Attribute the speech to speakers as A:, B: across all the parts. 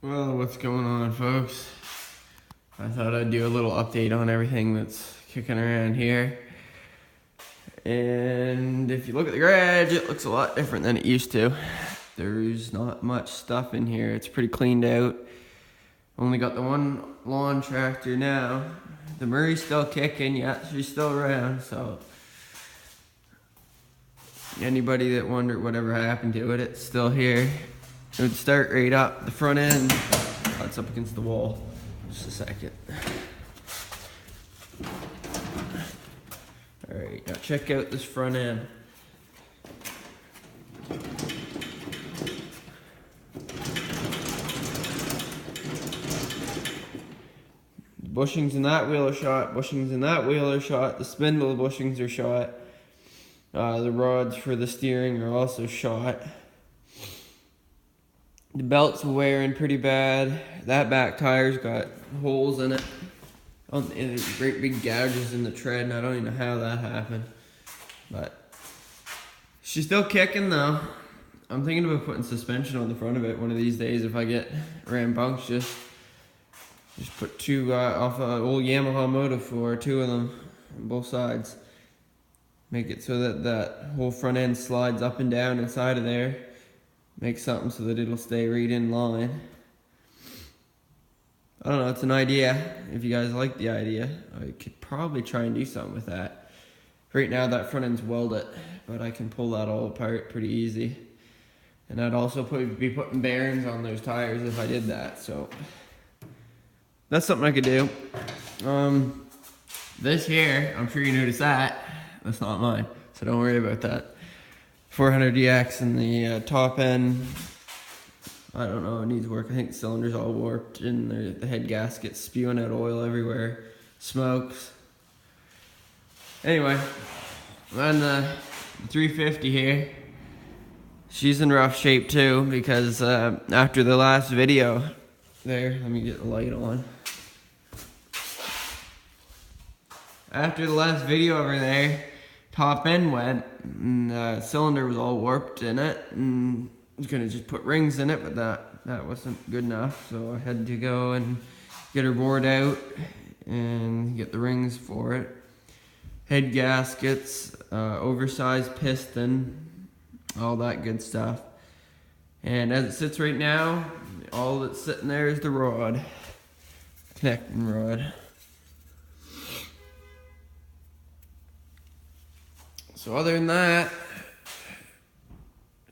A: Well, what's going on, folks? I thought I'd do a little update on everything that's kicking around here. And if you look at the garage, it looks a lot different than it used to. There's not much stuff in here. It's pretty cleaned out. Only got the one lawn tractor now. The Murray's still kicking, yeah, she's still around, so anybody that wondered whatever happened to it, it's still here. It would start right up the front end. Oh, it's up against the wall. Just a second. Alright, now check out this front end. The bushings in that wheel are shot, bushings in that wheel are shot, the spindle bushings are shot. The rods for the steering are also shot. The belt's wearing pretty bad. That back tire's got holes in it. And there's great big gouges in the tread, and I don't even know how that happened. But she's still kicking though. I'm thinking about putting suspension on the front of it one of these days if I get rambunctious. Just put two off an old Yamaha Moto4, two of them on both sides. Make it so that that whole front end slides up and down inside of there. Make something so that it'll stay right in line. I don't know, it's an idea. If you guys like the idea, I could probably try and do something with that. Right now that front end's welded, but I can pull that all apart pretty easy. And I'd also be putting bearings on those tires if I did that, so that's something I could do. This here, I'm sure you noticed that. That's not mine, so don't worry about that. 400DX in the top end. I don't know, it needs work. I think the cylinder's all warped and the head gasket's spewing out oil everywhere. Smokes. Anyway, on the 350 here, she's in rough shape too because after the last video, there, let me get the light on. After the last video over there, top end went and the cylinder was all warped in it, and I was gonna just put rings in it, but that wasn't good enough, so I had to go and get her bored out and get the rings for it. Head gaskets, oversized piston, all that good stuff. And as it sits right now, all that's sitting there is the rod, connecting rod. So other than that,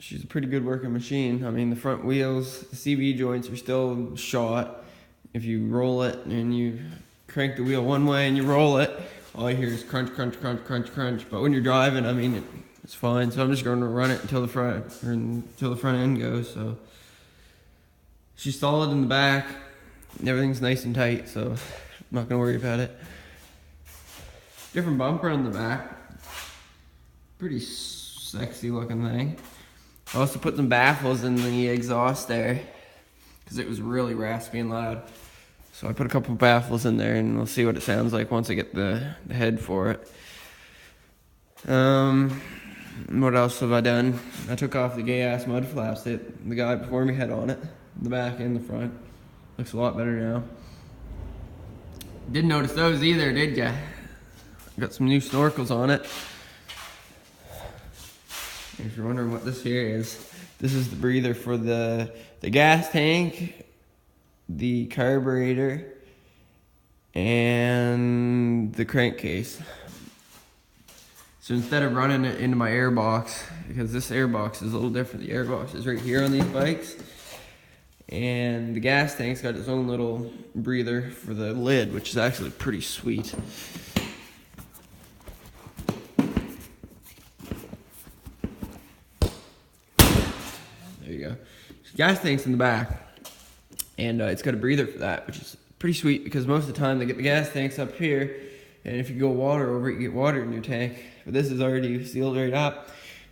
A: she's a pretty good working machine. I mean, the front wheels, the CV joints are still shot. If you roll it and you crank the wheel one way and you roll it, all you hear is crunch, crunch, crunch, crunch, crunch. But when you're driving, I mean, it's fine. So I'm just going to run it until the front end goes. So she's solid in the back. Everything's nice and tight, so I'm not going to worry about it. Different bumper on the back. Pretty sexy looking thing. I also put some baffles in the exhaust there because it was really raspy and loud. So I put a couple baffles in there and we'll see what it sounds like once I get the head for it. What else have I done? I took off the gay ass mud flaps that the guy before me had on it. The back and the front. Looks a lot better now. Didn't notice those either, did ya? Got some new snorkels on it. If you're wondering what this here is, this is the breather for the gas tank, the carburetor, and the crankcase. So instead of running it into my air box, because this air box is a little different, the air box is right here on these bikes, and the gas tank's got its own little breather for the lid, which is actually pretty sweet. There you go. Gas tank's in the back, and it's got a breather for that, which is pretty sweet because most of the time they get the gas tanks up here, and if you go water over it, you get water in your tank. But this is already sealed right up,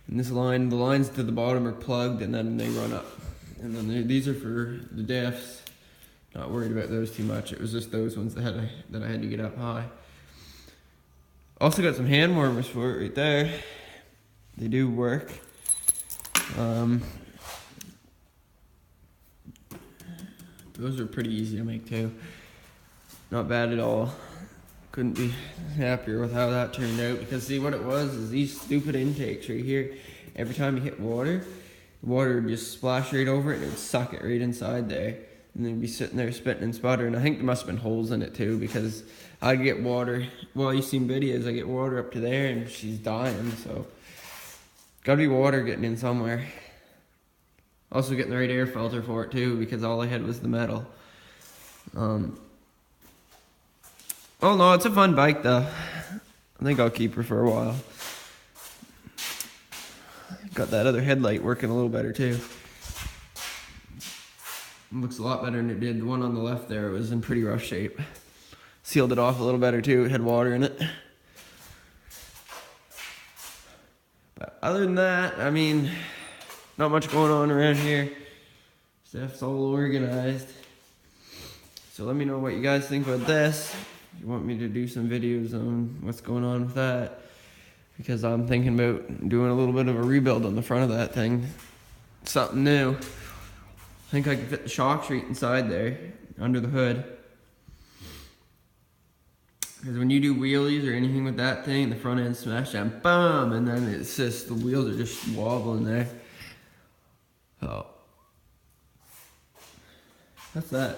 A: and the lines to the bottom are plugged, and then they run up. And then these are for the diffs. Not worried about those too much. It was just those ones that I had to get up high. Also got some hand warmers for it right there. They do work. Those are pretty easy to make too. Not bad at all. Couldn't be happier with how that turned out, because see what it was is these stupid intakes right here, every time you hit water, the water would just splash right over it and it would suck it right inside there, and then be sitting there spitting and sputtering. I think there must have been holes in it too, because I'd get water, well, you seen videos, I get water up to there and she's dying, so gotta be water getting in somewhere. Also getting the right air filter for it too, because all I had was the metal. Oh no, it's a fun bike though. I think I'll keep her for a while. Got that other headlight working a little better too. It looks a lot better than it did. The one on the left there was in pretty rough shape. Sealed it off a little better too. It had water in it. But other than that, I mean, not much going on around here. Stuff's all organized. So let me know what you guys think about this. If you want me to do some videos on what's going on with that, because I'm thinking about doing a little bit of a rebuild on the front of that thing. Something new. I think I can fit the shock sheet inside there, under the hood. Because when you do wheelies or anything with that thing, the front end smash down, boom, and then it's just, the wheels are just wobbling there. Oh. That's that.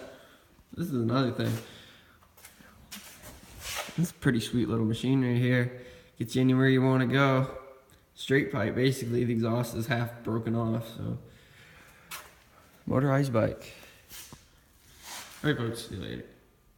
A: This is another thing. This is a pretty sweet little machine right here. Gets you anywhere you want to go. Straight pipe, basically. The exhaust is half broken off, so. Motorized bike. Alright folks, see you later.